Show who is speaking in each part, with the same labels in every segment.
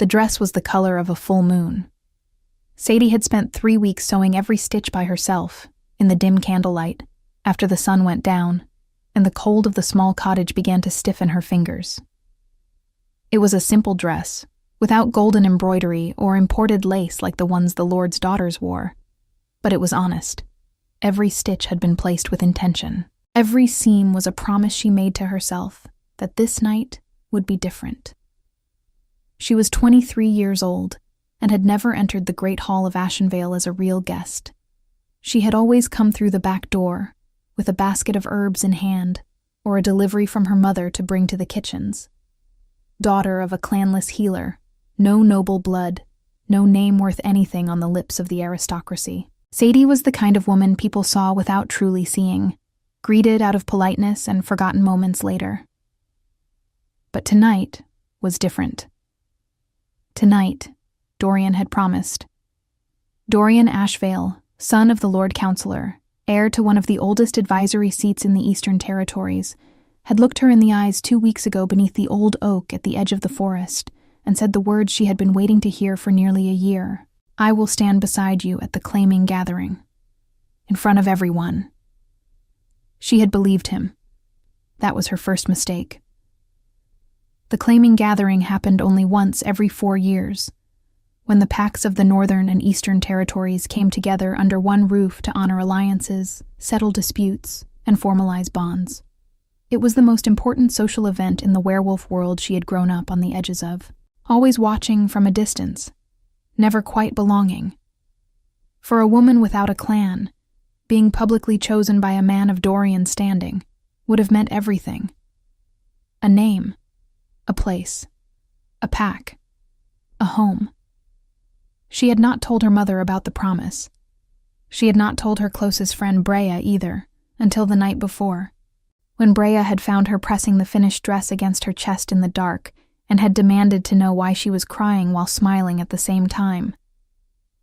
Speaker 1: The dress was the color of a full moon. Sadie had spent 3 weeks sewing every stitch by herself, in the dim candlelight, after the sun went down, and the cold of the small cottage began to stiffen her fingers. It was a simple dress, without golden embroidery or imported lace like the ones the Lord's daughters wore, but it was honest. Every stitch had been placed with intention. Every seam was a promise she made to herself that this night would be different. She was 23 years old and had never entered the great hall of Ashenvale as a real guest. She had always come through the back door, with a basket of herbs in hand, or a delivery from her mother to bring to the kitchens. Daughter of a clanless healer, no noble blood, no name worth anything on the lips of the aristocracy. Sadie was the kind of woman people saw without truly seeing, greeted out of politeness and forgotten moments later. But tonight was different. Tonight, Dorian had promised. Dorian Ashvale, son of the Lord Counselor, heir to one of the oldest advisory seats in the Eastern Territories, had looked her in the eyes 2 weeks ago beneath the old oak at the edge of the forest and said the words she had been waiting to hear for nearly a year. I will stand beside you at the claiming gathering, in front of everyone. She had believed him. That was her first mistake. The claiming gathering happened only once every 4 years, when the packs of the Northern and Eastern Territories came together under one roof to honor alliances, settle disputes, and formalize bonds. It was the most important social event in the werewolf world she had grown up on the edges of, always watching from a distance, never quite belonging. For a woman without a clan, being publicly chosen by a man of Dorian's standing would have meant everything. A name, a place, a pack, a home. She had not told her mother about the promise. She had not told her closest friend Brea either, until the night before, when Brea had found her pressing the finished dress against her chest in the dark and had demanded to know why she was crying while smiling at the same time.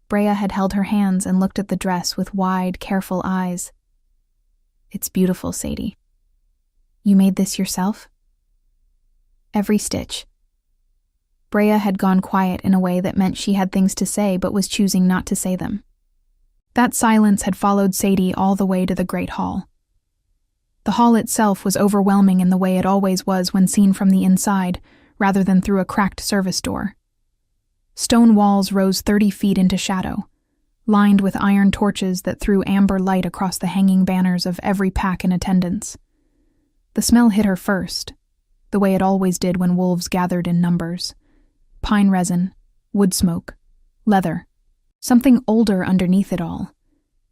Speaker 1: Brea had held her hands and looked at the dress with wide, careful eyes. It's beautiful, Sadie. You made this yourself? Every stitch. Brea had gone quiet in a way that meant she had things to say but was choosing not to say them. That silence had followed Sadie all the way to the Great Hall. The hall itself was overwhelming in the way it always was when seen from the inside, rather than through a cracked service door. Stone walls rose 30 feet into shadow, lined with iron torches that threw amber light across the hanging banners of every pack in attendance. The smell hit her first, the way it always did when wolves gathered in numbers. Pine resin, wood smoke, leather, something older underneath it all,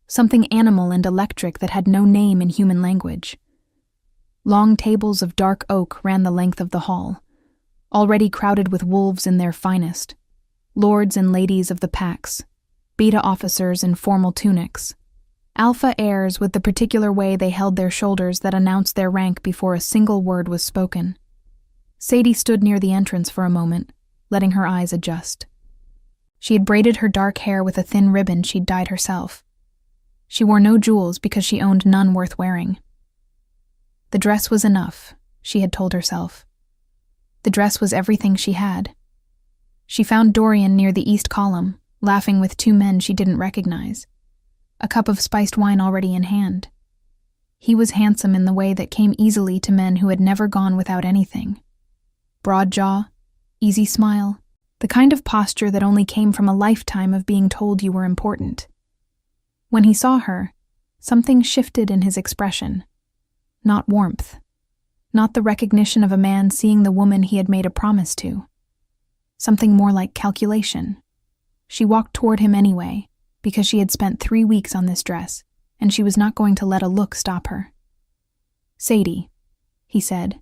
Speaker 1: something animal and electric that had no name in human language. Long tables of dark oak ran the length of the hall, already crowded with wolves in their finest, lords and ladies of the packs, beta officers in formal tunics, alpha heirs with the particular way they held their shoulders that announced their rank before a single word was spoken. Sadie stood near the entrance for a moment, letting her eyes adjust. She had braided her dark hair with a thin ribbon she'd dyed herself. She wore no jewels because she owned none worth wearing. The dress was enough, she had told herself. The dress was everything she had. She found Dorian near the east column, laughing with 2 men she didn't recognize, a cup of spiced wine already in hand. He was handsome in the way that came easily to men who had never gone without anything. Broad jaw, easy smile, the kind of posture that only came from a lifetime of being told you were important. When he saw her, something shifted in his expression. Not warmth. Not the recognition of a man seeing the woman he had made a promise to. Something more like calculation. She walked toward him anyway, because she had spent 3 weeks on this dress, and she was not going to let a look stop her. Sadie, he said,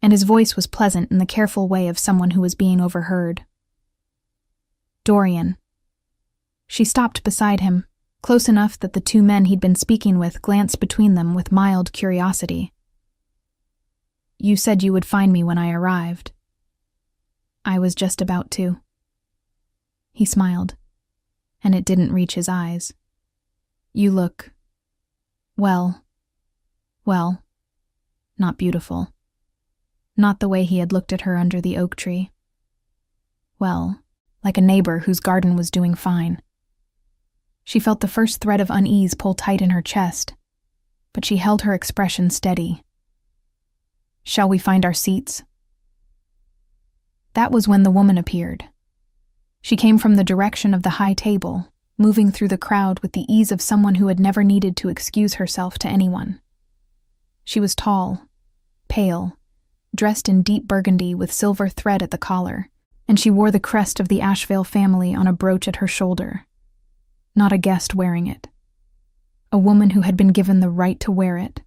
Speaker 1: and his voice was pleasant in the careful way of someone who was being overheard. Dorian. She stopped beside him, close enough that the 2 men he'd been speaking with glanced between them with mild curiosity. You said you would find me when I arrived. I was just about to. He smiled, and it didn't reach his eyes. You look, well, not beautiful. Not the way he had looked at her under the oak tree. Well, like a neighbor whose garden was doing fine. She felt the first thread of unease pull tight in her chest, but she held her expression steady. "Shall we find our seats?" That was when the woman appeared. She came from the direction of the high table, moving through the crowd with the ease of someone who had never needed to excuse herself to anyone. She was tall, pale, dressed in deep burgundy with silver thread at the collar, and she wore the crest of the Ashvale family on a brooch at her shoulder. Not a guest wearing it. A woman who had been given the right to wear it.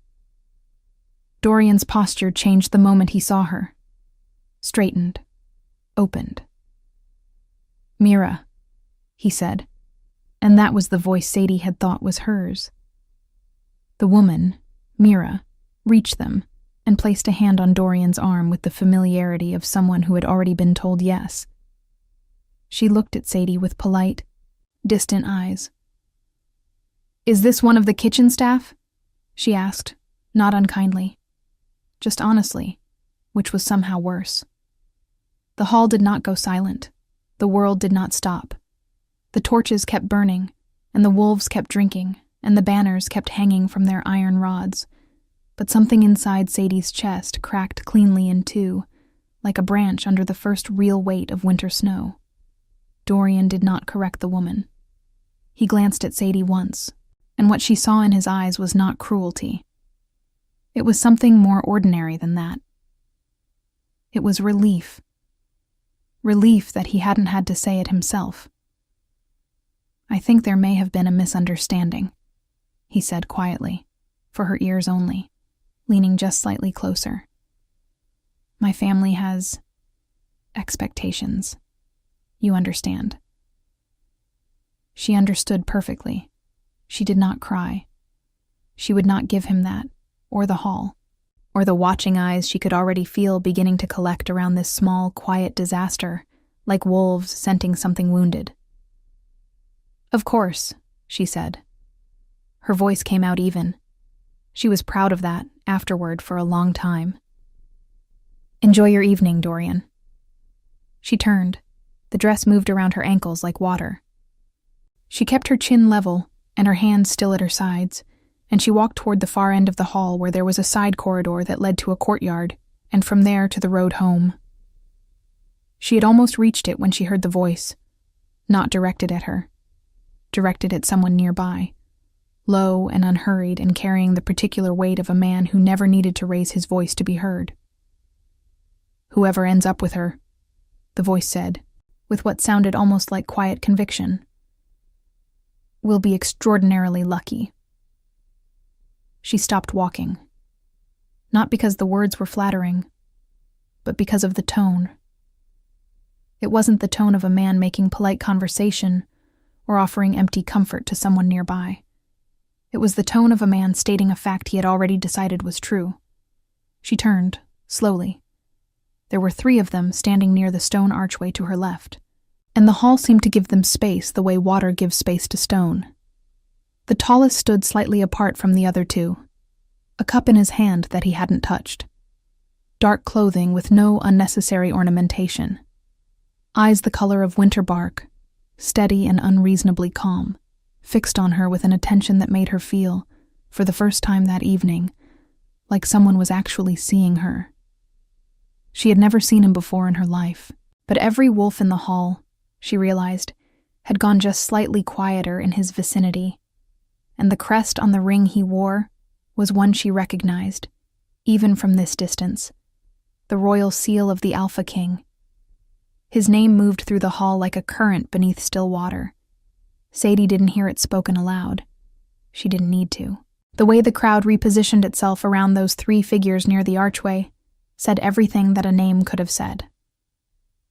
Speaker 1: Dorian's posture changed the moment he saw her. Straightened. Opened. "Mira," he said, and that was the voice Sadie had thought was hers. The woman, Mira, reached them and placed a hand on Dorian's arm with the familiarity of someone who had already been told yes. She looked at Sadie with polite, distant eyes. "Is this one of the kitchen staff?" she asked, not unkindly, just honestly, which was somehow worse. The hall did not go silent. The world did not stop. The torches kept burning, and the wolves kept drinking, and the banners kept hanging from their iron rods. But something inside Sadie's chest cracked cleanly in two, like a branch under the first real weight of winter snow. Dorian did not correct the woman. He glanced at Sadie once, and what she saw in his eyes was not cruelty. It was something more ordinary than that. It was relief. Relief that he hadn't had to say it himself. "I think there may have been a misunderstanding," he said quietly, for her ears only, leaning just slightly closer. "My family has expectations. You understand." She understood perfectly. She did not cry. She would not give him that, or the hall, or the watching eyes she could already feel beginning to collect around this small, quiet disaster, like wolves scenting something wounded. "Of course," she said. Her voice came out even. She was proud of that, afterward, for a long time. "Enjoy your evening, Dorian." She turned. The dress moved around her ankles like water. She kept her chin level and her hands still at her sides, and she walked toward the far end of the hall where there was a side corridor that led to a courtyard, and from there to the road home. She had almost reached it when she heard the voice, not directed at her, directed at someone nearby, low and unhurried and carrying the particular weight of a man who never needed to raise his voice to be heard. "Whoever ends up with her," the voice said, with what sounded almost like quiet conviction, "will be extraordinarily lucky." She stopped walking. Not because the words were flattering, but because of the tone. It wasn't the tone of a man making polite conversation or offering empty comfort to someone nearby. It was the tone of a man stating a fact he had already decided was true. She turned, slowly. There were 3 of them standing near the stone archway to her left, and the hall seemed to give them space the way water gives space to stone. The tallest stood slightly apart from the other 2, a cup in his hand that he hadn't touched. Dark clothing with no unnecessary ornamentation. Eyes the color of winter bark, steady and unreasonably calm, fixed on her with an attention that made her feel, for the first time that evening, like someone was actually seeing her. She had never seen him before in her life, but every wolf in the hall, she realized, had gone just slightly quieter in his vicinity, and the crest on the ring he wore was one she recognized, even from this distance, the royal seal of the Alpha King. His name moved through the hall like a current beneath still water. Sadie didn't hear it spoken aloud. She didn't need to. The way the crowd repositioned itself around those 3 figures near the archway said everything that a name could have said.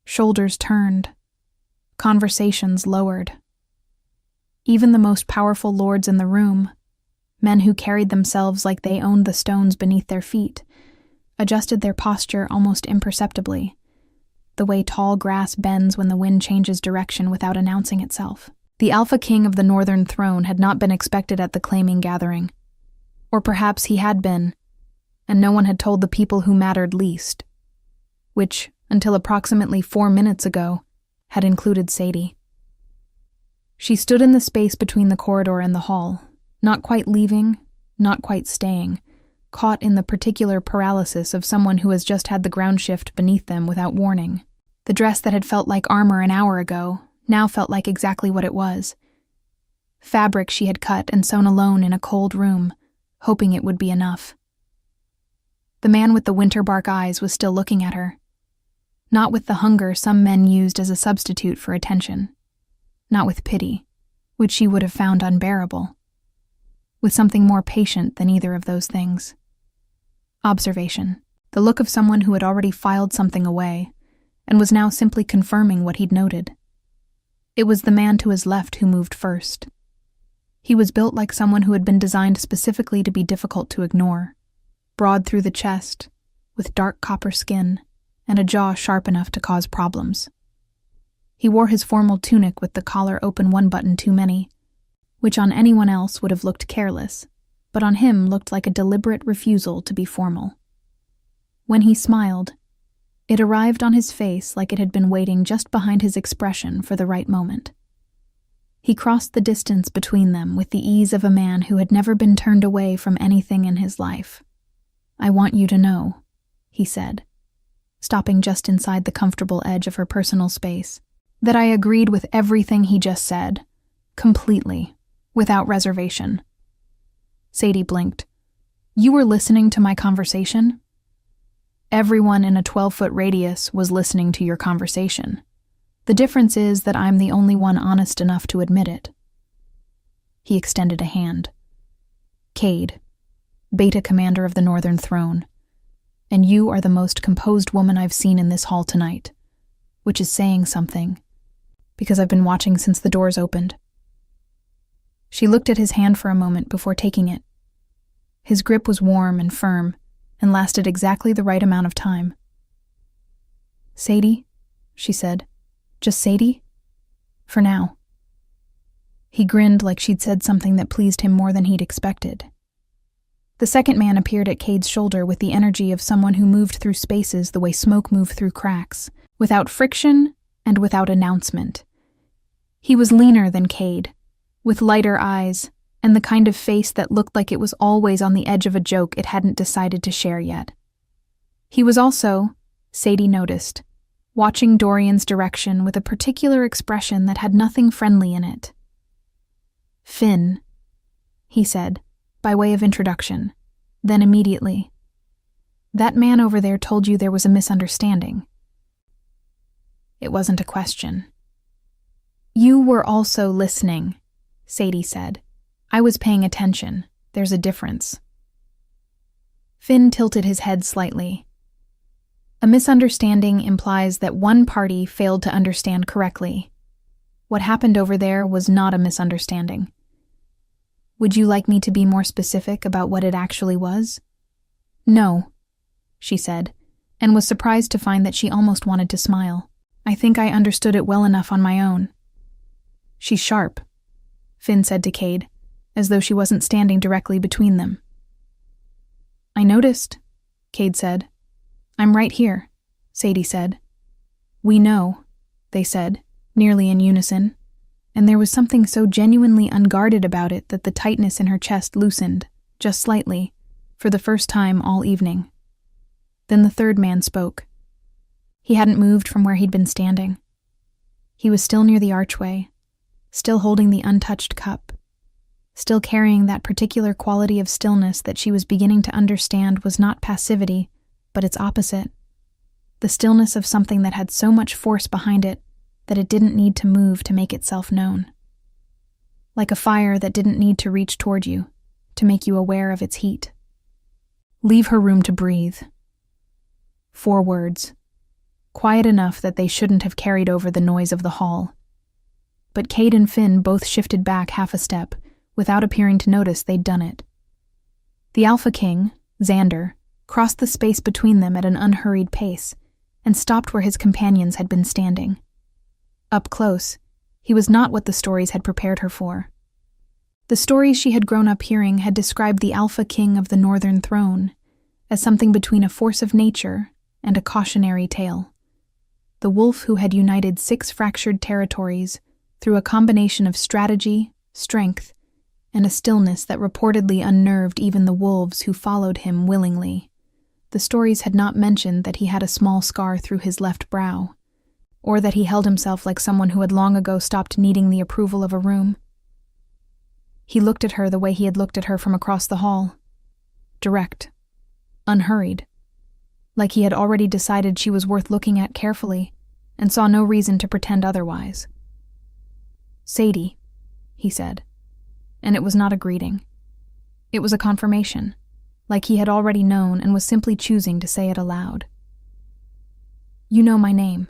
Speaker 1: Shoulders turned. Conversations lowered. Even the most powerful lords in the room, men who carried themselves like they owned the stones beneath their feet, adjusted their posture almost imperceptibly, the way tall grass bends when the wind changes direction without announcing itself. The Alpha King of the Northern Throne had not been expected at the claiming gathering. Or perhaps he had been, and no one had told the people who mattered least, which, until approximately 4 minutes ago, had included Sadie. She stood in the space between the corridor and the hall, not quite leaving, not quite staying, caught in the particular paralysis of someone who has just had the ground shift beneath them without warning. The dress that had felt like armor an hour ago now felt like exactly what it was. Fabric she had cut and sewn alone in a cold room, hoping it would be enough. The man with the winter bark eyes was still looking at her. Not with the hunger some men used as a substitute for attention. Not with pity, which she would have found unbearable. With something more patient than either of those things. Observation. The look of someone who had already filed something away, and was now simply confirming what he'd noted. It was the man to his left who moved first. He was built like someone who had been designed specifically to be difficult to ignore. Broad through the chest, with dark copper skin, and a jaw sharp enough to cause problems. He wore his formal tunic with the collar open one button too many, which on anyone else would have looked careless, but on him looked like a deliberate refusal to be formal. When he smiled, it arrived on his face like it had been waiting just behind his expression for the right moment. He crossed the distance between them with the ease of a man who had never been turned away from anything in his life. "I want you to know," he said, stopping just inside the comfortable edge of her personal space, "that I agreed with everything he just said, completely, without reservation." Sadie blinked. "You were listening to my conversation?" "Everyone in a 12-foot radius was listening to your conversation. The difference is that I'm the only one honest enough to admit it." He extended a hand. "Cade, Beta Commander of the Northern Throne, and you are the most composed woman I've seen in this hall tonight, which is saying something, because I've been watching since the doors opened." She looked at his hand for a moment before taking it. His grip was warm and firm, and lasted exactly the right amount of time. "Sadie," she said. "Just Sadie? For now." He grinned like she'd said something that pleased him more than he'd expected. The second man appeared at Cade's shoulder with the energy of someone who moved through spaces the way smoke moved through cracks, without friction and without announcement. He was leaner than Cade, with lighter eyes, and the kind of face that looked like it was always on the edge of a joke it hadn't decided to share yet. He was also, Sadie noticed, watching Dorian's direction with a particular expression that had nothing friendly in it. "Finn," he said, by way of introduction, then immediately, "that man over there told you there was a misunderstanding." It wasn't a question. "You were also listening," Sadie said. "I was paying attention. There's a difference." Finn tilted his head slightly. A misunderstanding implies that one party failed to understand correctly. What happened over there was not a misunderstanding. "Would you like me to be more specific about what it actually was?" "No," she said, and was surprised to find that she almost wanted to smile. "I think I understood it well enough on my own." "She's sharp," Finn said to Cade, as though she wasn't standing directly between them. "I noticed," Cade said. "I'm right here," Sadie said. "We know," they said, nearly in unison, and there was something so genuinely unguarded about it that the tightness in her chest loosened, just slightly, for the first time all evening. Then the third man spoke. He hadn't moved from where he'd been standing. He was still near the archway, still holding the untouched cup, still carrying that particular quality of stillness that she was beginning to understand was not passivity, but its opposite. The stillness of something that had so much force behind it that it didn't need to move to make itself known. Like a fire that didn't need to reach toward you, to make you aware of its heat. "Leave her room to breathe." 4 words. Quiet enough that they shouldn't have carried over the noise of the hall. But Cade and Finn both shifted back half a step, without appearing to notice they'd done it. The Alpha King, Xander, crossed the space between them at an unhurried pace, and stopped where his companions had been standing. Up close, he was not what the stories had prepared her for. The stories she had grown up hearing had described the Alpha King of the Northern Throne as something between a force of nature and a cautionary tale. the wolf who had united 6 fractured territories through a combination of strategy, strength, and a stillness that reportedly unnerved even the wolves who followed him willingly. The stories had not mentioned that he had a small scar through his left brow, or that he held himself like someone who had long ago stopped needing the approval of a room. He looked at her the way he had looked at her from across the hall. Direct, unhurried, like he had already decided she was worth looking at carefully and saw no reason to pretend otherwise. "Sadie," he said, and it was not a greeting. It was a confirmation, like he had already known and was simply choosing to say it aloud. "You know my name,"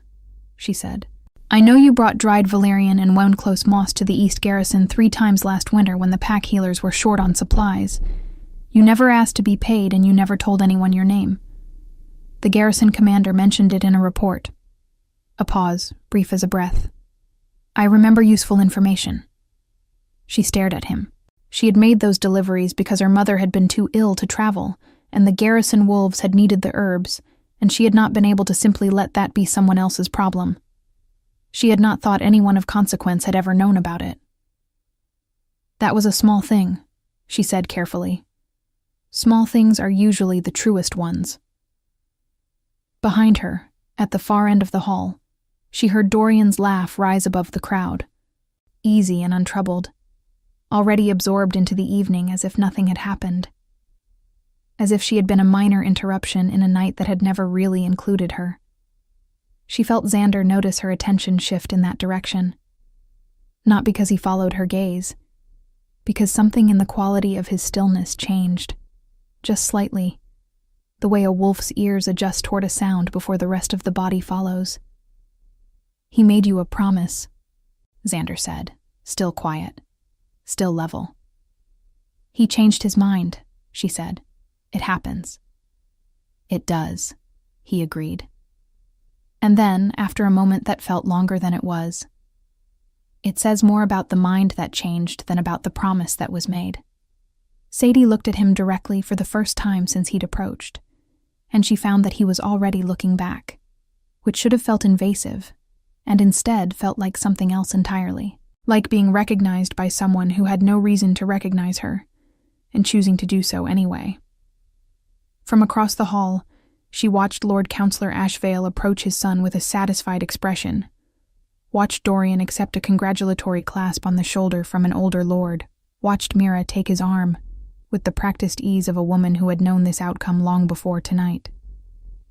Speaker 1: she said. "I know you brought dried valerian and wound close moss to the East Garrison 3 times last winter when the pack healers were short on supplies. You never asked to be paid and you never told anyone your name. The garrison commander mentioned it in a report." A pause, brief as a breath. "I remember useful information." She stared at him. She had made those deliveries because her mother had been too ill to travel, and the garrison wolves had needed the herbs, and she had not been able to simply let that be someone else's problem. She had not thought anyone of consequence had ever known about it. "That was a small thing," she said carefully. "Small things are usually the truest ones." Behind her, at the far end of the hall, she heard Dorian's laugh rise above the crowd, easy and untroubled, already absorbed into the evening as if nothing had happened, as if she had been a minor interruption in a night that had never really included her. She felt Xander notice her attention shift in that direction, not because he followed her gaze, because something in the quality of his stillness changed, just slightly, the way a wolf's ears adjust toward a sound before the rest of the body follows. "He made you a promise," Xander said, still quiet, still level. "He changed his mind," she said. "It happens." "It does," he agreed. And then, after a moment that felt longer than it was, "It says more about the mind that changed than about the promise that was made." Sadie looked at him directly for the first time since he'd approached, and she found that he was already looking back, which should have felt invasive, and instead felt like something else entirely, like being recognized by someone who had no reason to recognize her, and choosing to do so anyway. From across the hall, she watched Lord Councillor Ashvale approach his son with a satisfied expression, watched Dorian accept a congratulatory clasp on the shoulder from an older lord, watched Mira take his arm, with the practiced ease of a woman who had known this outcome long before tonight.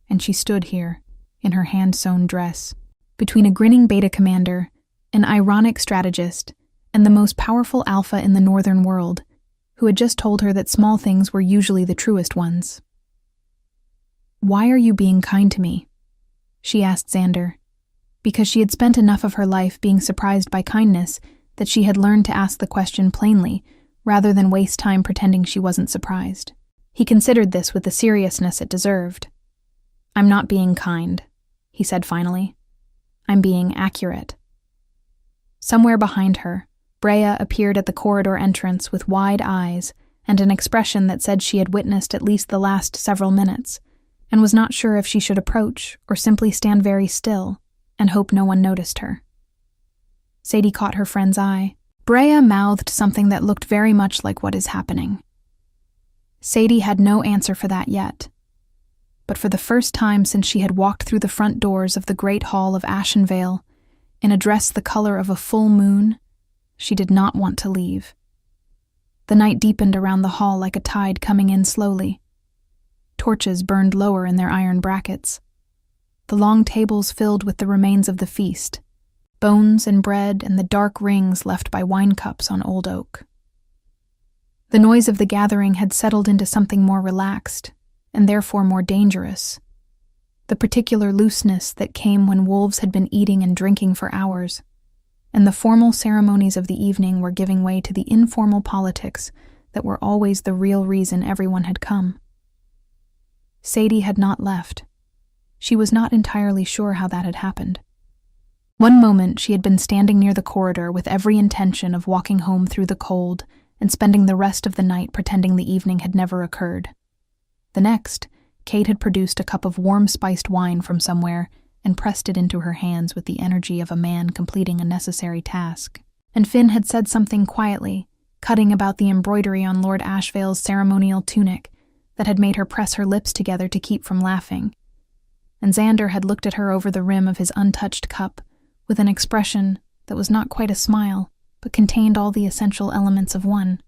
Speaker 1: And she stood here, in her hand-sewn dress, between a grinning beta commander, an ironic strategist, and the most powerful alpha in the northern world, who had just told her that small things were usually the truest ones. "Why are you being kind to me?" she asked Xander, because she had spent enough of her life being surprised by kindness that she had learned to ask the question plainly, rather than waste time pretending she wasn't surprised. He considered this with the seriousness it deserved. "I'm not being kind," he said finally. "I'm being accurate." Somewhere behind her, Brea appeared at the corridor entrance with wide eyes and an expression that said she had witnessed at least the last several minutes, and was not sure if she should approach or simply stand very still and hope no one noticed her. Sadie caught her friend's eye. Brea mouthed something that looked very much like what is happening. Sadie had no answer for that yet, but for the first time since she had walked through the front doors of the great hall of Ashenvale, in a dress the color of a full moon, she did not want to leave. The night deepened around the hall like a tide coming in slowly. Torches burned lower in their iron brackets. The long tables filled with the remains of the feast, bones and bread and the dark rings left by wine cups on old oak. The noise of the gathering had settled into something more relaxed, and therefore more dangerous. The particular looseness that came when wolves had been eating and drinking for hours, and the formal ceremonies of the evening were giving way to the informal politics that were always the real reason everyone had come. Sadie had not left. She was not entirely sure how that had happened. One moment she had been standing near the corridor with every intention of walking home through the cold and spending the rest of the night pretending the evening had never occurred. The next, Kate had produced a cup of warm spiced wine from somewhere and pressed it into her hands with the energy of a man completing a necessary task. And Finn had said something quietly, cutting about the embroidery on Lord Ashvale's ceremonial tunic that had made her press her lips together to keep from laughing. And Xander had looked at her over the rim of his untouched cup with an expression that was not quite a smile, but contained all the essential elements of one.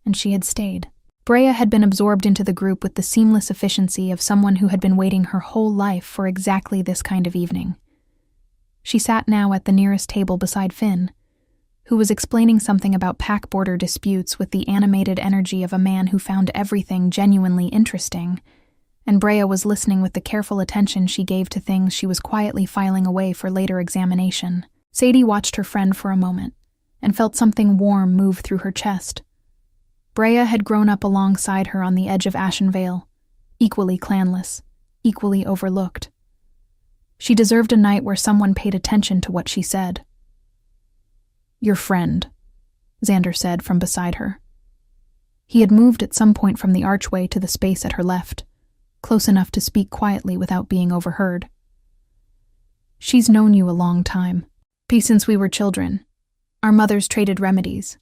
Speaker 1: And she had stayed. Brea had been absorbed into the group with the seamless efficiency of someone who had been waiting her whole life for exactly this kind of evening. She sat now at the nearest table beside Finn, who was explaining something about pack border disputes with the animated energy of a man who found everything genuinely interesting, and Brea was listening with the careful attention she gave to things she was quietly filing away for later examination. Sadie watched her friend for a moment, and felt something warm move through her chest. Brea had grown up alongside her on the edge of Ashenvale, equally clanless, equally overlooked. She deserved a night where someone paid attention to what she said. "Your friend," Xander said from beside her. He had moved at some point from the archway to the space at her left, close enough to speak quietly without being overheard. "She's known you a long time. Since we were children. Our mothers traded remedies."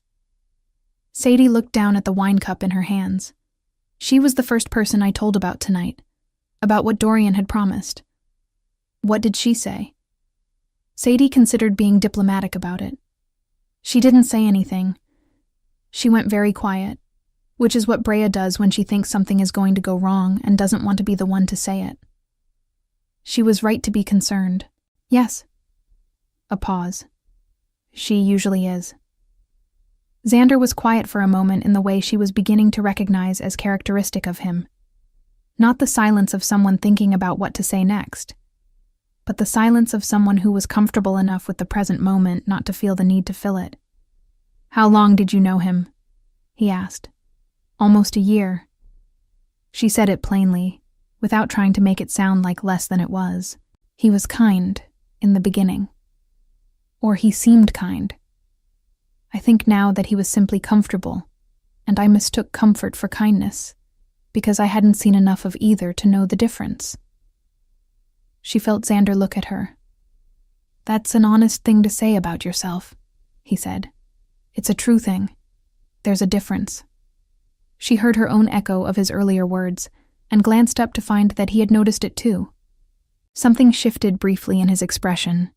Speaker 1: Sadie looked down at the wine cup in her hands. She was the first person I told about tonight, about what Dorian had promised. What did she say? Sadie considered being diplomatic about it. She didn't say anything. She went very quiet, which is what Brea does when she thinks something is going to go wrong and doesn't want to be the one to say it. She was right to be concerned. "Yes." A pause. "She usually is." Xander was quiet for a moment in the way she was beginning to recognize as characteristic of him. Not the silence of someone thinking about what to say next, but the silence of someone who was comfortable enough with the present moment not to feel the need to fill it. "How long did you know him?" he asked. "Almost a year." She said it plainly, without trying to make it sound like less than it was. He was kind in the beginning. Or he seemed kind. I think now that he was simply comfortable, and I mistook comfort for kindness, because I hadn't seen enough of either to know the difference. She felt Xander look at her. "That's an honest thing to say about yourself," he said. "It's a true thing. There's a difference." She heard her own echo of his earlier words, and glanced up to find that he had noticed it too. Something shifted briefly in his expression,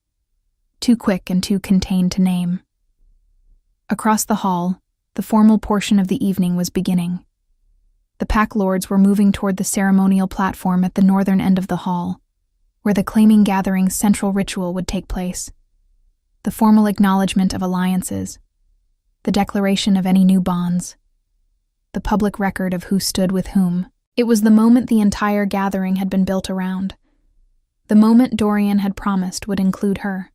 Speaker 1: too quick and too contained to name. Across the hall, the formal portion of the evening was beginning. The pack lords were moving toward the ceremonial platform at the northern end of the hall, where the claiming gathering's central ritual would take place. The formal acknowledgement of alliances, the declaration of any new bonds, the public record of who stood with whom. It was the moment the entire gathering had been built around. The moment Dorian had promised would include her.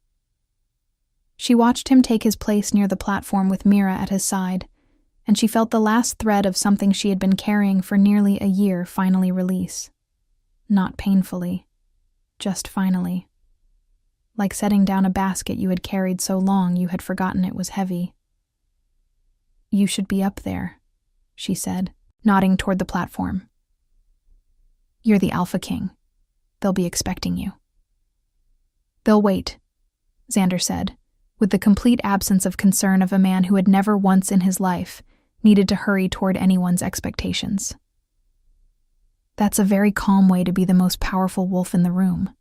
Speaker 1: She watched him take his place near the platform with Mira at his side, and she felt the last thread of something she had been carrying for nearly a year finally release. Not painfully, just finally. Like setting down a basket you had carried so long you had forgotten it was heavy. "You should be up there," she said, nodding toward the platform. "You're the Alpha King. They'll be expecting you." "They'll wait," Xander said, with the complete absence of concern of a man who had never once in his life needed to hurry toward anyone's expectations. "That's a very calm way to be the most powerful wolf in the room."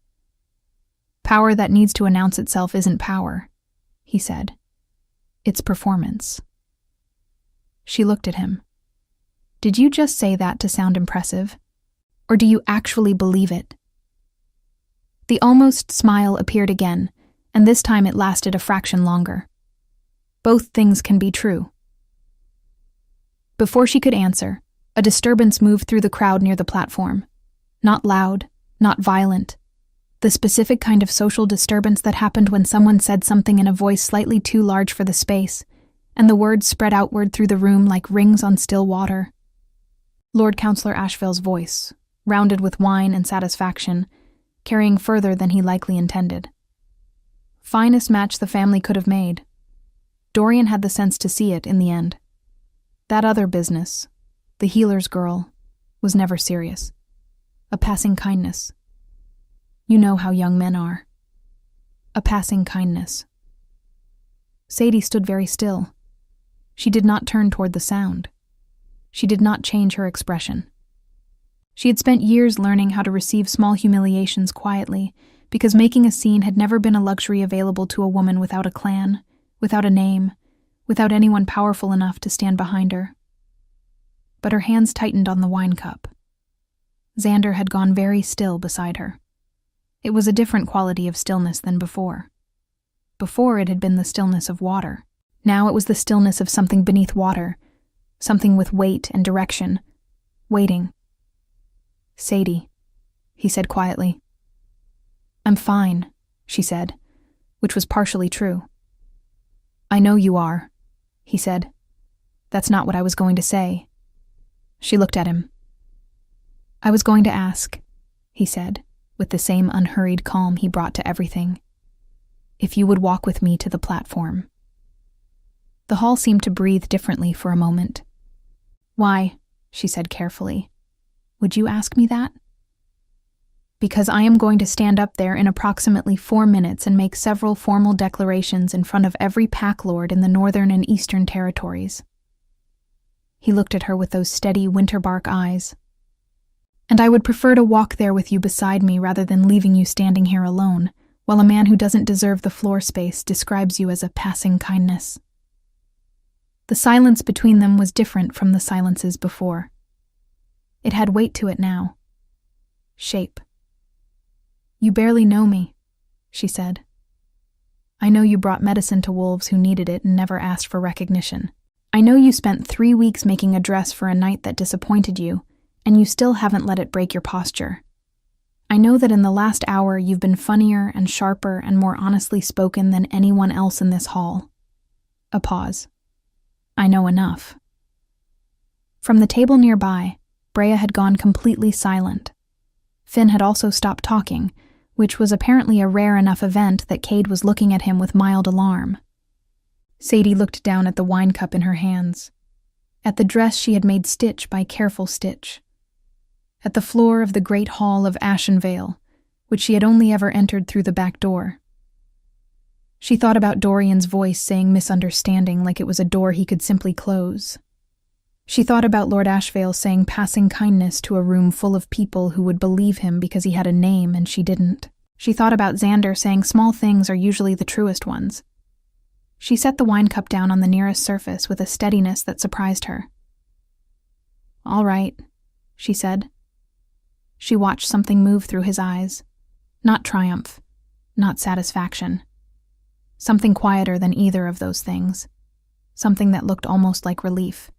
Speaker 1: "Power that needs to announce itself isn't power," he said. "It's performance." She looked at him. "Did you just say that to sound impressive? Or do you actually believe it?" The almost smile appeared again, and this time it lasted a fraction longer. "Both things can be true." Before she could answer, a disturbance moved through the crowd near the platform. Not loud, not violent. The specific kind of social disturbance that happened when someone said something in a voice slightly too large for the space, and the words spread outward through the room like rings on still water. Lord Councillor Ashvale's voice, rounded with wine and satisfaction, carrying further than he likely intended. Finest match the family could have made. Dorian had the sense to see it in the end. That other business, the healer's girl, was never serious. A passing kindness. You know how young men are. A passing kindness. Sadie stood very still. She did not turn toward the sound. She did not change her expression. She had spent years learning how to receive small humiliations quietly, because making a scene had never been a luxury available to a woman without a clan, without a name, without anyone powerful enough to stand behind her. But her hands tightened on the wine cup. Xander had gone very still beside her. It was a different quality of stillness than before. Before it had been the stillness of water. Now it was the stillness of something beneath water, something with weight and direction, waiting. "Sadie," he said quietly. "I'm fine," she said, which was partially true. "I know you are," he said. "That's not what I was going to say." She looked at him. "I was going to ask," he said, with the same unhurried calm he brought to everything, "if you would walk with me to the platform." The hall seemed to breathe differently for a moment. "Why?" she said carefully. "Would you ask me that?" "Because I am going to stand up there in approximately 4 minutes and make several formal declarations in front of every pack lord in the Northern and Eastern Territories." He looked at her with those steady winterbark eyes. "And I would prefer to walk there with you beside me rather than leaving you standing here alone, while a man who doesn't deserve the floor space describes you as a passing kindness." The silence between them was different from the silences before. It had weight to it now. Shape. "You barely know me," she said. "I know you brought medicine to wolves who needed it and never asked for recognition. I know you spent 3 weeks making a dress for a night that disappointed you, and you still haven't let it break your posture. I know that in the last hour you've been funnier and sharper and more honestly spoken than anyone else in this hall." A pause. "I know enough." From the table nearby, Brea had gone completely silent. Finn had also stopped talking, which was apparently a rare enough event that Cade was looking at him with mild alarm. Sadie looked down at the wine cup in her hands, at the dress she had made stitch by careful stitch, at the floor of the great hall of Ashenvale, which she had only ever entered through the back door. She thought about Dorian's voice saying misunderstanding like it was a door he could simply close. She thought about Lord Ashvale saying passing kindness to a room full of people who would believe him because he had a name and she didn't. She thought about Xander saying small things are usually the truest ones. She set the wine cup down on the nearest surface with a steadiness that surprised her. "All right," she said. She watched something move through his eyes. Not triumph, not satisfaction. Something quieter than either of those things. Something that looked almost like relief,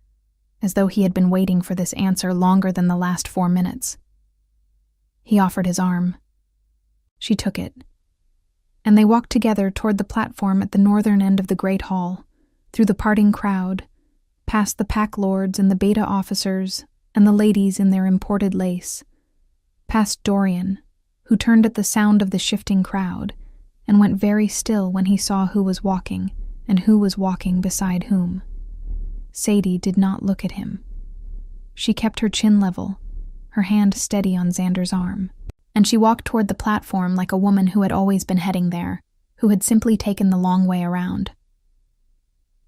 Speaker 1: as though he had been waiting for this answer longer than the last 4 minutes. He offered his arm. She took it, and they walked together toward the platform at the northern end of the great hall, through the parting crowd, past the pack lords and the beta officers and the ladies in their imported lace, past Dorian, who turned at the sound of the shifting crowd and went very still when he saw who was walking and who was walking beside whom. Sadie did not look at him. She kept her chin level, her hand steady on Xander's arm, and she walked toward the platform like a woman who had always been heading there, who had simply taken the long way around.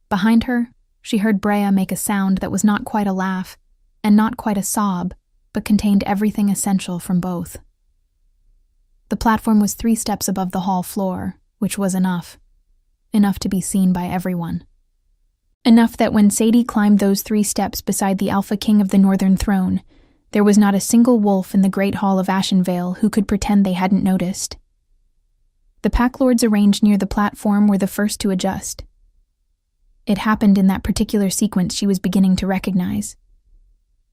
Speaker 1: Behind her, she heard Brea make a sound that was not quite a laugh and not quite a sob, but contained everything essential from both. The platform was 3 steps above the hall floor, which was enough to be seen by everyone. Enough that when Sadie climbed those 3 steps beside the Alpha King of the Northern Throne, there was not a single wolf in the great hall of Ashenvale who could pretend they hadn't noticed. The pack lords arranged near the platform were the first to adjust. It happened in that particular sequence she was beginning to recognize.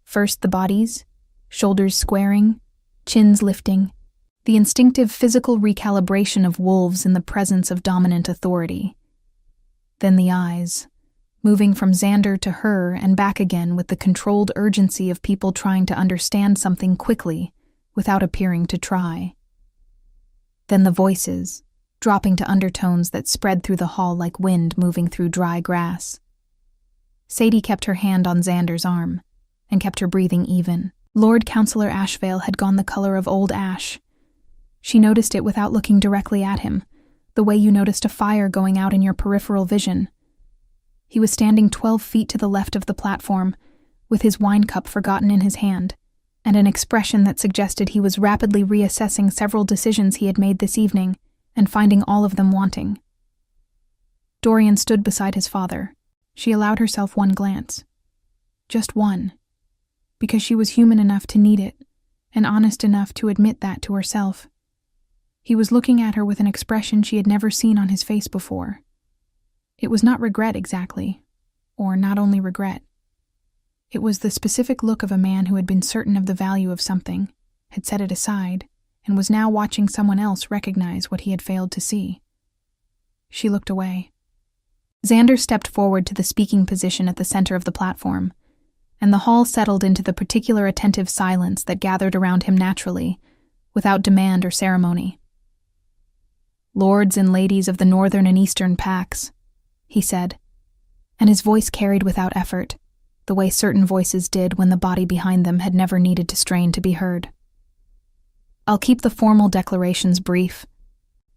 Speaker 1: First the bodies, shoulders squaring, chins lifting, the instinctive physical recalibration of wolves in the presence of dominant authority. Then the eyes, moving from Xander to her and back again with the controlled urgency of people trying to understand something quickly without appearing to try. Then the voices, dropping to undertones that spread through the hall like wind moving through dry grass. Sadie kept her hand on Xander's arm and kept her breathing even. Lord Councillor Ashvale had gone the color of old ash. She noticed it without looking directly at him, the way you noticed a fire going out in your peripheral vision. He was standing 12 feet to the left of the platform, with his wine cup forgotten in his hand, and an expression that suggested he was rapidly reassessing several decisions he had made this evening and finding all of them wanting. Dorian stood beside his father. She allowed herself one glance. Just one. Because she was human enough to need it, and honest enough to admit that to herself. He was looking at her with an expression she had never seen on his face before. It was not regret exactly, or not only regret. It was the specific look of a man who had been certain of the value of something, had set it aside, and was now watching someone else recognize what he had failed to see. She looked away. Xander stepped forward to the speaking position at the center of the platform, and the hall settled into the particular attentive silence that gathered around him naturally, without demand or ceremony. "Lords and ladies of the northern and eastern packs," he said, and his voice carried without effort, the way certain voices did when the body behind them had never needed to strain to be heard. "I'll keep the formal declarations brief,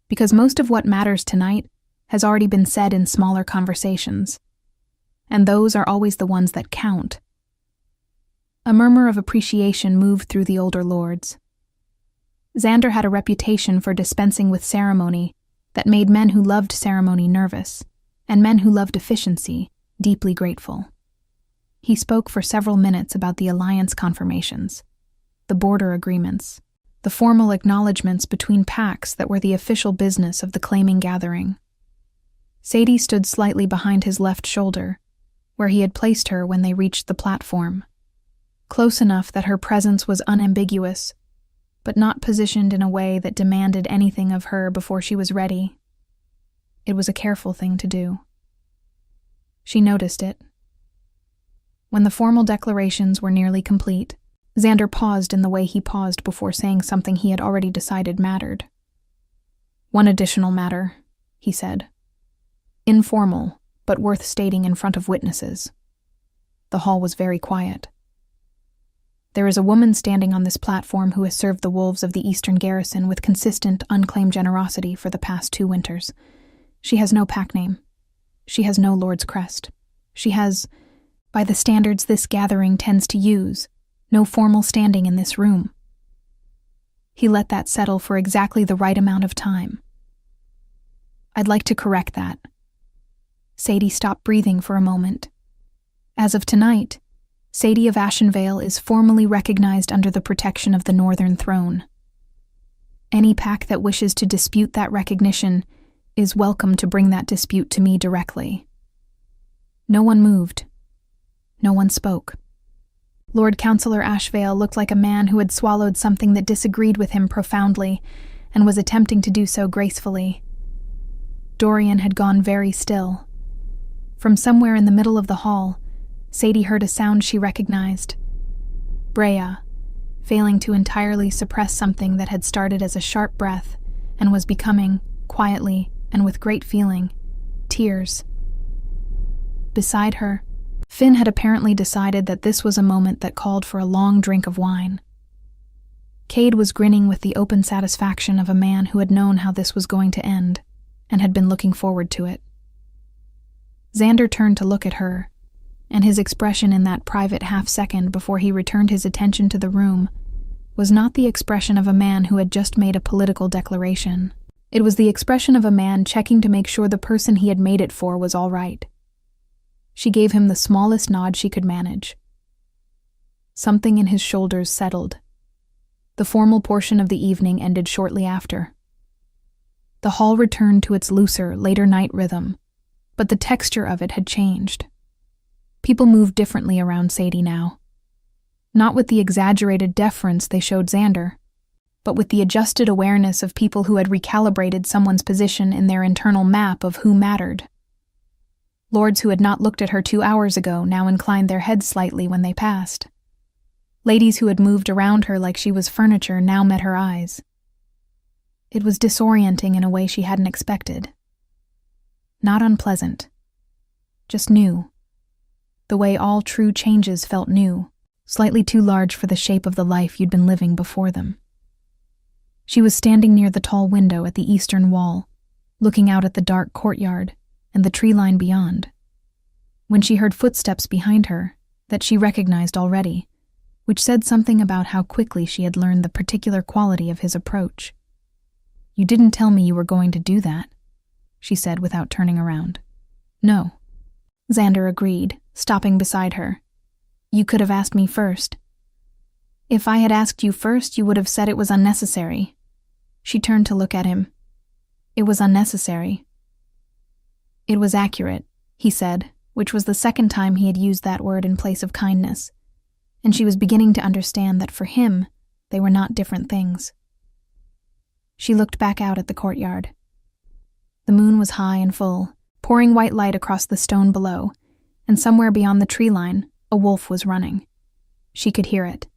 Speaker 1: because most of what matters tonight has already been said in smaller conversations, and those are always the ones that count." A murmur of appreciation moved through the older lords. Xander had a reputation for dispensing with ceremony that made men who loved ceremony nervous, and men who loved efficiency deeply grateful. He spoke for several minutes about the alliance confirmations, the border agreements, the formal acknowledgments between packs that were the official business of the claiming gathering. Sadie stood slightly behind his left shoulder, where he had placed her when they reached the platform, close enough that her presence was unambiguous, but not positioned in a way that demanded anything of her before she was ready. It was a careful thing to do. She noticed it. When the formal declarations were nearly complete, Xander paused in the way he paused before saying something he had already decided mattered. "One additional matter," he said. "Informal, but worth stating in front of witnesses." The hall was very quiet. "There is a woman standing on this platform who has served the wolves of the Eastern Garrison with consistent, unclaimed generosity for the past 2 winters. She has no pack name. She has no lord's crest. She has, by the standards this gathering tends to use, no formal standing in this room." He let that settle for exactly the right amount of time. "I'd like to correct that." Sadie stopped breathing for a moment. "As of tonight, Sadie of Ashenvale is formally recognized under the protection of the Northern Throne. Any pack that wishes to dispute that recognition is welcome to bring that dispute to me directly." No one moved. No one spoke. Lord Councillor Ashvale looked like a man who had swallowed something that disagreed with him profoundly and was attempting to do so gracefully. Dorian had gone very still. From somewhere in the middle of the hall, Sadie heard a sound she recognized. Brea, failing to entirely suppress something that had started as a sharp breath and was becoming, quietly and with great feeling, tears. Beside her, Finn had apparently decided that this was a moment that called for a long drink of wine. Cade was grinning with the open satisfaction of a man who had known how this was going to end and had been looking forward to it. Xander turned to look at her, and his expression in that private half-second before he returned his attention to the room was not the expression of a man who had just made a political declaration. It was the expression of a man checking to make sure the person he had made it for was all right. She gave him the smallest nod she could manage. Something in his shoulders settled. The formal portion of the evening ended shortly after. The hall returned to its looser, later night rhythm, but the texture of it had changed. People moved differently around Sadie now. Not with the exaggerated deference they showed Xander, but with the adjusted awareness of people who had recalibrated someone's position in their internal map of who mattered. Lords who had not looked at her 2 hours ago now inclined their heads slightly when they passed. Ladies who had moved around her like she was furniture now met her eyes. It was disorienting in a way she hadn't expected. Not unpleasant. Just new. The way all true changes felt new, slightly too large for the shape of the life you'd been living before them. She was standing near the tall window at the eastern wall, looking out at the dark courtyard and the tree line beyond, when she heard footsteps behind her that she recognized already, which said something about how quickly she had learned the particular quality of his approach. "You didn't tell me you were going to do that," she said without turning around. "No," Xander agreed, stopping beside her. "You could have asked me first." "If I had asked you first, you would have said it was unnecessary." She turned to look at him. "It was unnecessary." "It was accurate," he said, which was the second time he had used that word in place of kindness, and she was beginning to understand that for him, they were not different things. She looked back out at the courtyard. The moon was high and full, pouring white light across the stone below, and somewhere beyond the tree line, a wolf was running. She could hear it,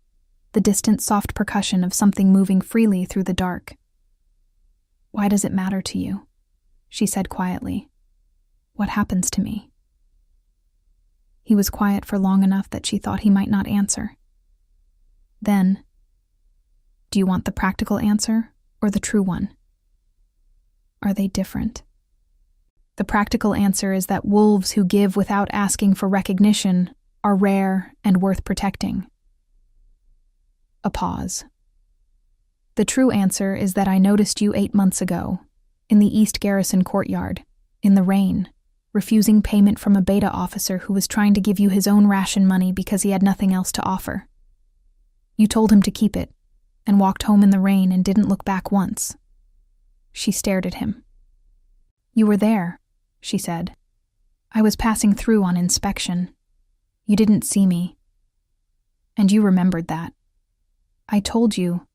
Speaker 1: the distant soft percussion of something moving freely through the dark. "Why does it matter to you?" she said quietly. "What happens to me?" He was quiet for long enough that she thought he might not answer. Then, "Do you want the practical answer or the true one? Are they different?" "The practical answer is that wolves who give without asking for recognition are rare and worth protecting." A pause. "The true answer is that I noticed you 8 months ago, in the East Garrison courtyard, in the rain, refusing payment from a beta officer who was trying to give you his own ration money because he had nothing else to offer. You told him to keep it, and walked home in the rain and didn't look back once." She stared at him. "You were there," she said. "I was passing through on inspection. You didn't see me. And you remembered that. I told you.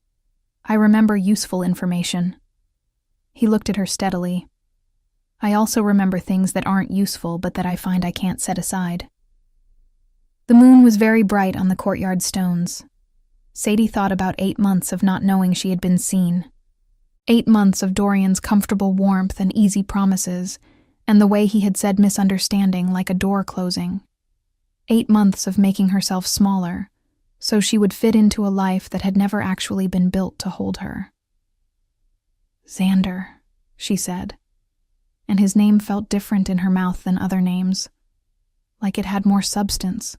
Speaker 1: I remember useful information." He looked at her steadily. "I also remember things that aren't useful but that I find I can't set aside." The moon was very bright on the courtyard stones. Sadie thought about 8 months of not knowing she had been seen. 8 months of Dorian's comfortable warmth and easy promises, and the way he had said misunderstanding like a door closing. 8 months of making herself smaller, so she would fit into a life that had never actually been built to hold her. "Xander," she said, and his name felt different in her mouth than other names, like it had more substance,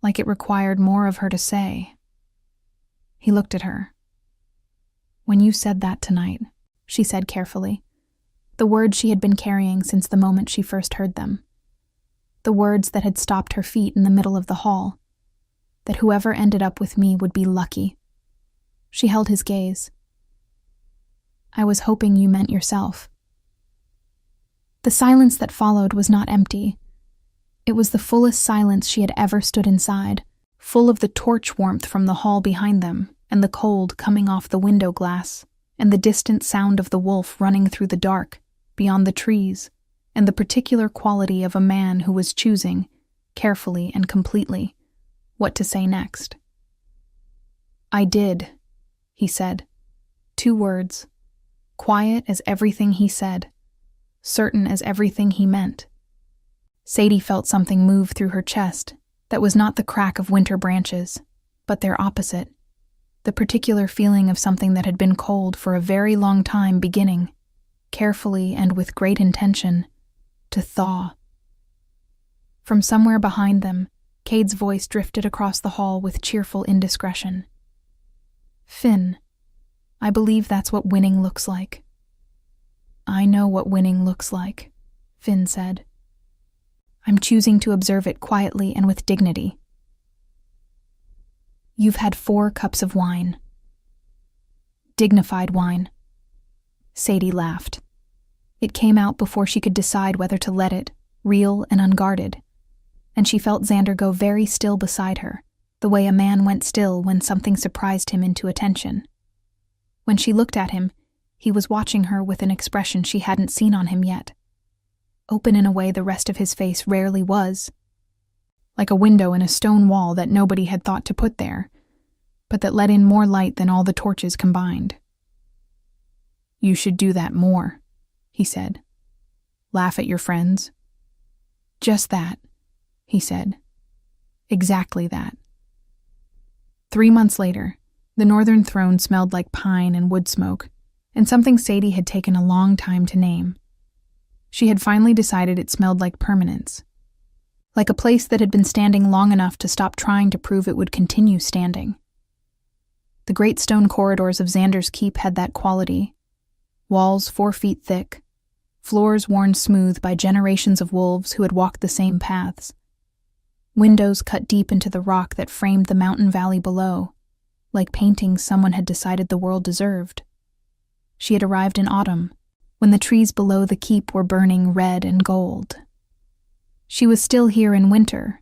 Speaker 1: like it required more of her to say. He looked at her. "When you said that tonight," she said carefully, the words she had been carrying since the moment she first heard them, the words that had stopped her feet in the middle of the hall, that whoever ended up with me would be lucky. She held his gaze. "I was hoping you meant yourself." The silence that followed was not empty. It was the fullest silence she had ever stood inside, full of the torch warmth from the hall behind them, and the cold coming off the window glass, and the distant sound of the wolf running through the dark, beyond the trees, and the particular quality of a man who was choosing, carefully and completely, what to say next. "I did," he said. 2 words, quiet as everything he said, certain as everything he meant. Sadie felt something move through her chest that was not the crack of winter branches, but their opposite, the particular feeling of something that had been cold for a very long time beginning, carefully and with great intention, to thaw. From somewhere behind them, Cade's voice drifted across the hall with cheerful indiscretion. "Finn, I believe that's what winning looks like." "I know what winning looks like," Finn said. "I'm choosing to observe it quietly and with dignity." "You've had 4 cups of wine." "Dignified wine." Sadie laughed. It came out before she could decide whether to let it, real and unguarded, and she felt Xander go very still beside her, the way a man went still when something surprised him into attention. When she looked at him, he was watching her with an expression she hadn't seen on him yet, open in a way the rest of his face rarely was, like a window in a stone wall that nobody had thought to put there, but that let in more light than all the torches combined. "You should do that more," he said. "Laugh at your friends." "Just that," he said. "Exactly that." 3 months later, The northern throne smelled like pine and wood smoke, and something Sadie had taken a long time to name. She had finally decided it smelled like permanence, like a place that had been standing long enough to stop trying to prove it would continue standing. The great stone corridors of Xander's Keep had that quality. Walls 4 feet thick, floors worn smooth by generations of wolves who had walked the same paths. Windows cut deep into the rock that framed the mountain valley below, like paintings someone had decided the world deserved. She had arrived in autumn, when the trees below the keep were burning red and gold. She was still here in winter,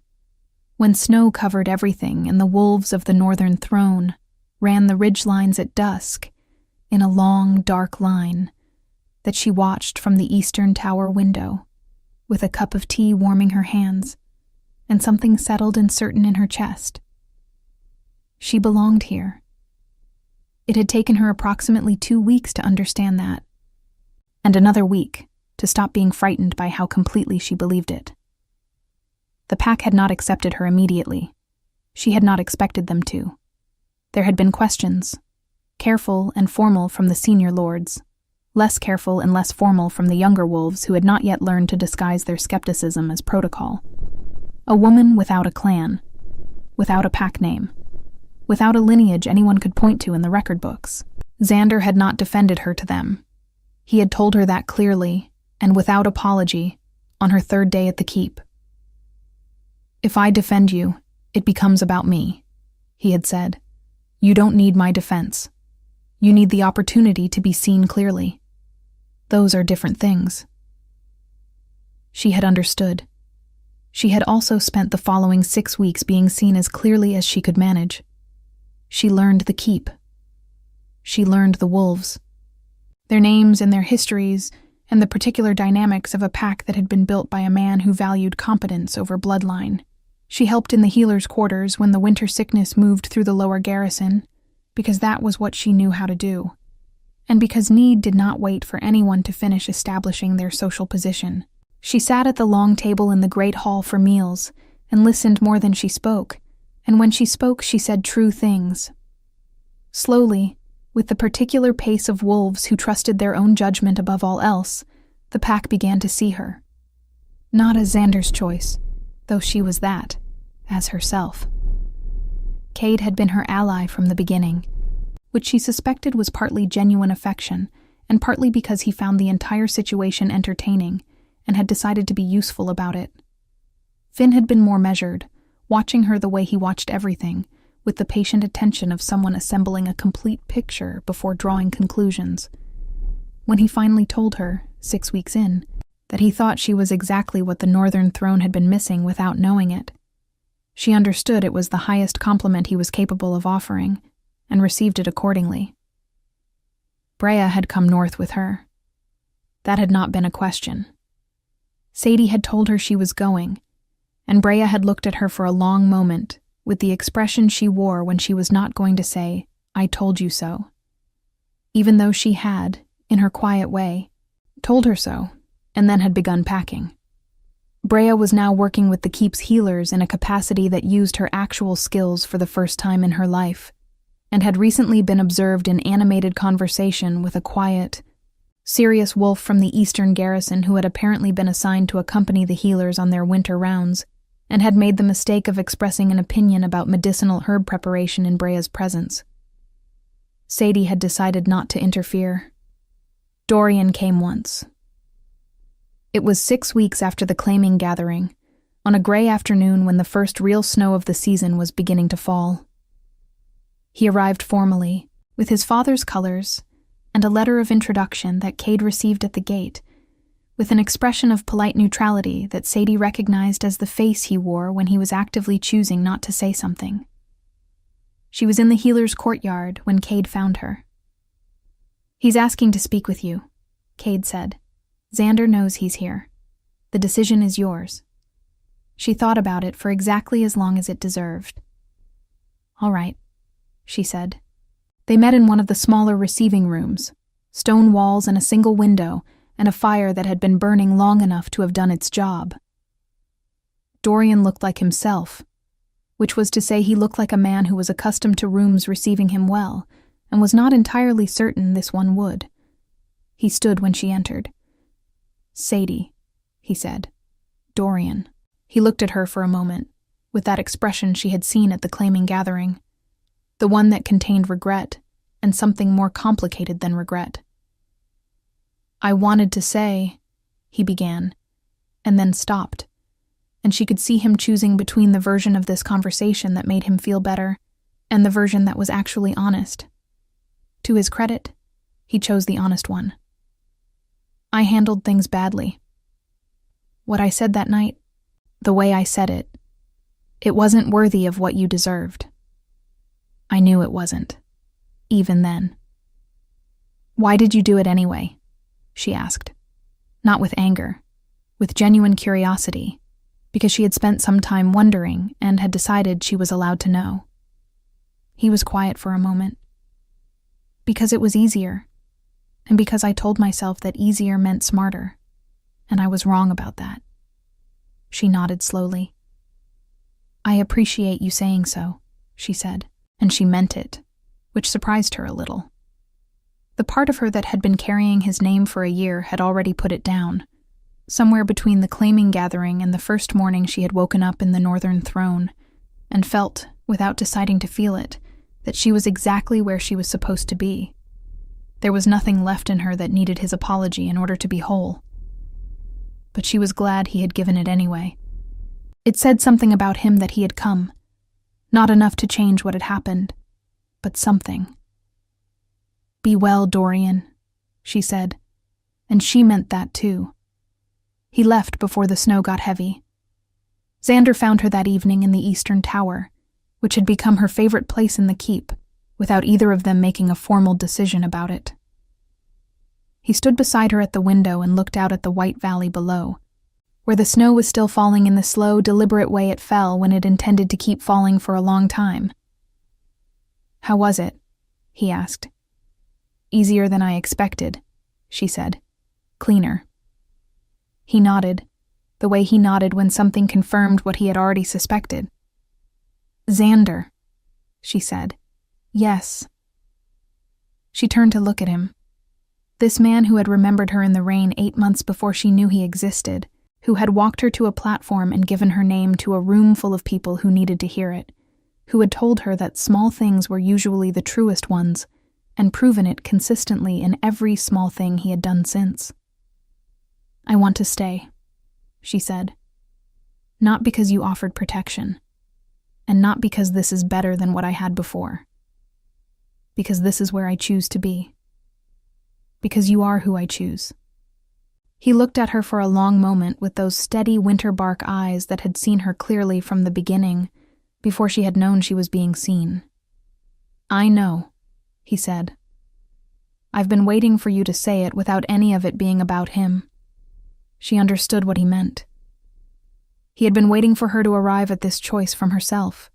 Speaker 1: when snow covered everything and the wolves of the northern throne ran the ridgelines at dusk in a long, dark line that she watched from the eastern tower window, with a cup of tea warming her hands and something settled and certain in her chest. She belonged here. It had taken her approximately 2 weeks to understand that, and another week to stop being frightened by how completely she believed it. The pack had not accepted her immediately. She had not expected them to. There had been questions, careful and formal from the senior lords, less careful and less formal from the younger wolves who had not yet learned to disguise their skepticism as protocol. A woman without a clan, without a pack name, without a lineage anyone could point to in the record books. Xander had not defended her to them. He had told her that clearly, and without apology, on her 3rd day at the keep. "If I defend you, it becomes about me," he had said. "You don't need my defense. You need the opportunity to be seen clearly. Those are different things." She had understood. She had also spent the following 6 weeks being seen as clearly as she could manage. She learned the keep. She learned the wolves, their names and their histories, and the particular dynamics of a pack that had been built by a man who valued competence over bloodline. She helped in the healer's quarters when the winter sickness moved through the lower garrison, because that was what she knew how to do, and because need did not wait for anyone to finish establishing their social position. She sat at the long table in the great hall for meals and listened more than she spoke, and when she spoke she said true things. Slowly, with the particular pace of wolves who trusted their own judgment above all else, the pack began to see her. Not as Xander's choice, though she was that, as herself. Cade had been her ally from the beginning, which she suspected was partly genuine affection, and partly because he found the entire situation entertaining and had decided to be useful about it. Finn had been more measured, watching her the way he watched everything, with the patient attention of someone assembling a complete picture before drawing conclusions. When he finally told her, 6 weeks in, that he thought she was exactly what the Northern Throne had been missing without knowing it, she understood it was the highest compliment he was capable of offering, and received it accordingly. Brea had come north with her. That had not been a question. Sadie had told her she was going, and Brea had looked at her for a long moment with the expression she wore when she was not going to say, "I told you so," even though she had, in her quiet way, told her so, and then had begun packing. Brea was now working with the keep's healers in a capacity that used her actual skills for the first time in her life, and had recently been observed in animated conversation with a quiet, serious wolf from the eastern garrison who had apparently been assigned to accompany the healers on their winter rounds, and had made the mistake of expressing an opinion about medicinal herb preparation in Brea's presence. Sadie had decided not to interfere. Dorian came once. It was 6 weeks after the claiming gathering, on a gray afternoon when the first real snow of the season was beginning to fall. He arrived formally, with his father's colors, and a letter of introduction that Cade received at the gate, with an expression of polite neutrality that Sadie recognized as the face he wore when he was actively choosing not to say something. She was in the healer's courtyard when Cade found her. "He's asking to speak with you," Cade said. "Xander knows he's here. The decision is yours." She thought about it for exactly as long as it deserved. "All right," she said. They met in one of the smaller receiving rooms, stone walls and a single window, and a fire that had been burning long enough to have done its job. Dorian looked like himself, which was to say he looked like a man who was accustomed to rooms receiving him well, and was not entirely certain this one would. He stood when she entered. "Sadie," he said. "Dorian." He looked at her for a moment, with that expression she had seen at the claiming gathering, the one that contained regret, and something more complicated than regret. "I wanted to say," he began, and then stopped, and she could see him choosing between the version of this conversation that made him feel better and the version that was actually honest. To his credit, he chose the honest one. "I handled things badly. What I said that night, the way I said it, it wasn't worthy of what you deserved. I knew it wasn't, even then." "Why did you do it anyway?" she asked. Not with anger, with genuine curiosity, because she had spent some time wondering and had decided she was allowed to know. He was quiet for a moment. "Because it was easier, and because I told myself that easier meant smarter, and I was wrong about that." She nodded slowly. "I appreciate you saying so," she said, and she meant it, which surprised her a little. The part of her that had been carrying his name for a year had already put it down, somewhere between the claiming gathering and the first morning she had woken up in the Northern Throne, and felt, without deciding to feel it, that she was exactly where she was supposed to be. There was nothing left in her that needed his apology in order to be whole. But she was glad he had given it anyway. It said something about him that he had come. Not enough to change what had happened, but something. "Be well, Dorian," she said, and she meant that too. He left before the snow got heavy. Xander found her that evening in the Eastern Tower, which had become her favorite place in the keep, without either of them making a formal decision about it. He stood beside her at the window and looked out at the white valley below, where the snow was still falling in the slow, deliberate way it fell when it intended to keep falling for a long time. "How was it?" he asked. "Easier than I expected," she said. "Cleaner." He nodded, the way he nodded when something confirmed what he had already suspected. "Xander," she said. "Yes." She turned to look at him. This man who had remembered her in the rain 8 months before she knew he existed, who had walked her to a platform and given her name to a room full of people who needed to hear it, who had told her that small things were usually the truest ones, and proven it consistently in every small thing he had done since. "I want to stay," she said. "Not because you offered protection, and not because this is better than what I had before. Because this is where I choose to be. Because you are who I choose." He looked at her for a long moment with those steady winter bark eyes that had seen her clearly from the beginning, before she had known she was being seen. "I know," he said. "I've been waiting for you to say it without any of it being about him." She understood what he meant. He had been waiting for her to arrive at this choice from herself.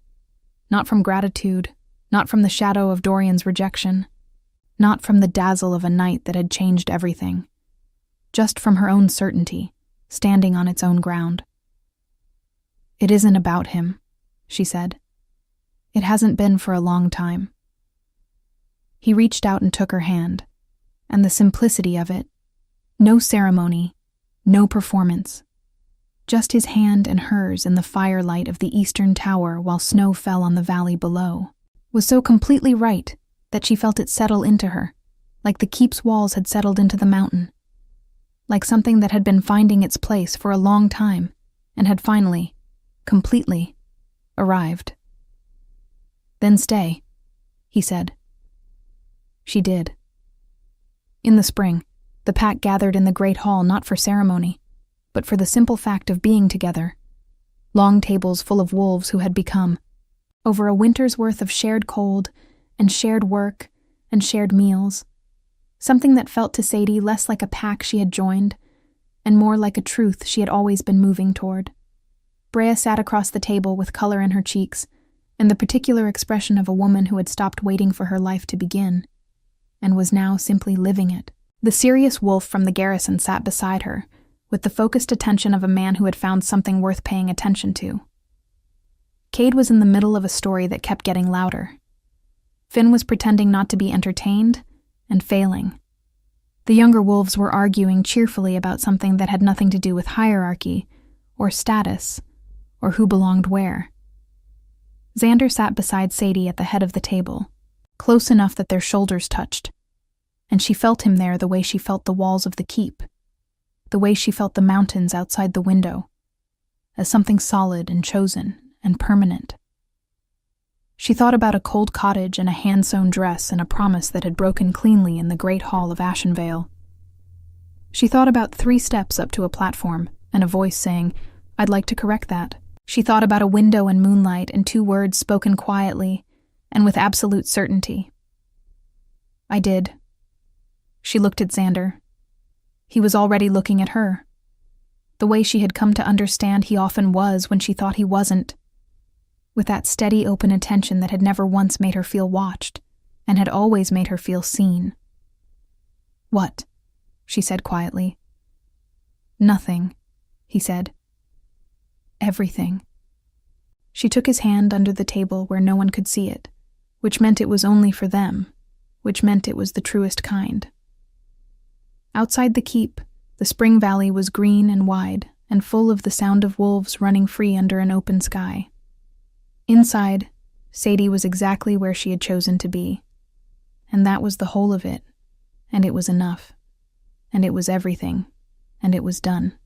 Speaker 1: Not from gratitude, not from the shadow of Dorian's rejection, not from the dazzle of a night that had changed everything. Just from her own certainty, standing on its own ground. "It isn't about him," she said. "It hasn't been for a long time." He reached out and took her hand, and the simplicity of it, no ceremony, no performance, just his hand and hers in the firelight of the Eastern Tower while snow fell on the valley below, was so completely right that she felt it settle into her, like the keep's walls had settled into the mountain, like something that had been finding its place for a long time and had finally, completely, arrived. "Then stay," he said. She did. In the spring, the pack gathered in the great hall not for ceremony, but for the simple fact of being together. Long tables full of wolves who had become, over a winter's worth of shared cold and shared work and shared meals, something that felt to Sadie less like a pack she had joined and more like a truth she had always been moving toward. Brea sat across the table with color in her cheeks and the particular expression of a woman who had stopped waiting for her life to begin and was now simply living it. The serious wolf from the garrison sat beside her, with the focused attention of a man who had found something worth paying attention to. Cade was in the middle of a story that kept getting louder. Finn was pretending not to be entertained and failing. The younger wolves were arguing cheerfully about something that had nothing to do with hierarchy or status or who belonged where. Xander sat beside Sadie at the head of the table, close enough that their shoulders touched, and she felt him there the way she felt the walls of the keep, the way she felt the mountains outside the window, as something solid and chosen and permanent. She thought about a cold cottage and a hand-sewn dress and a promise that had broken cleanly in the great hall of Ashenvale. She thought about 3 steps up to a platform and a voice saying, "I'd like to correct that." She thought about a window and moonlight and 2 words spoken quietly and with absolute certainty. "I did." She looked at Xander. He was already looking at her, the way she had come to understand he often was when she thought he wasn't, with that steady, open attention that had never once made her feel watched and had always made her feel seen. "What?" she said quietly. "Nothing," he said. "Everything." She took his hand under the table where no one could see it, which meant it was only for them, which meant it was the truest kind. Outside the keep, the spring valley was green and wide and full of the sound of wolves running free under an open sky. Inside, Sadie was exactly where she had chosen to be, and that was the whole of it, and it was enough, and it was everything, and it was done.